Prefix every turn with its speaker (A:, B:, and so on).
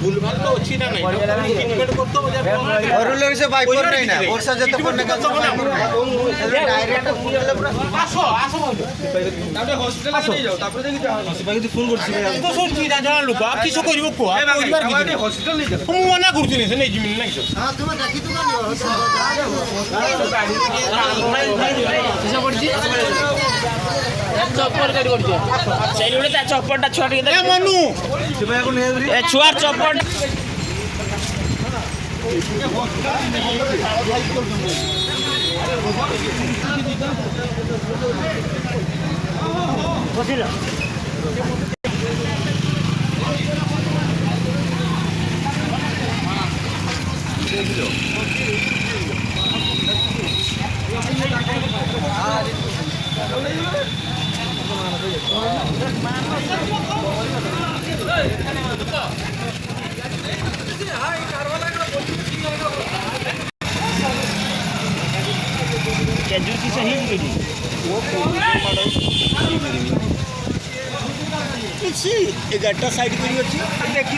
A: ভুলভাল তো অছি না নাই ট্রিটমেন্ট করতে হবে
B: ঘর সে বাইক করে নাই না বর্ষা যত কোনে কাজ ডাইরেক্ট ফোন করলে পুরো
A: আসো আসো
C: তারপরে হসপিটালে নিয়ে যাও তারপরে দেখি
B: সিপাহি ফুল করছি
A: তো সত্যি জানা লোক আর কিছু করিব কো আর কইবার কি
C: হসপিটাল নিয়ে যাও
A: ମୁଁ ମନା କରୁଛି ସେ ନେଇ ଯିବିନି ନାଇଁ
B: হ্যাঁ তুমি দেখি তো
D: ଚପଲ କାଟି କରୁଛ ସେଇଠି ଗୋଟେ ତା ଚପଲଟା ଛୁଆ ଟିକେ
A: ଏ ମନୁ
B: সিপাহি নিয়ে
D: ଏ ଛୁଆର ଚପଲ କେଜୁର କିସ ହେଇଛି
B: କିଛି 11ଟା ସାଇଡ କରି ଅଛି ଦେଖି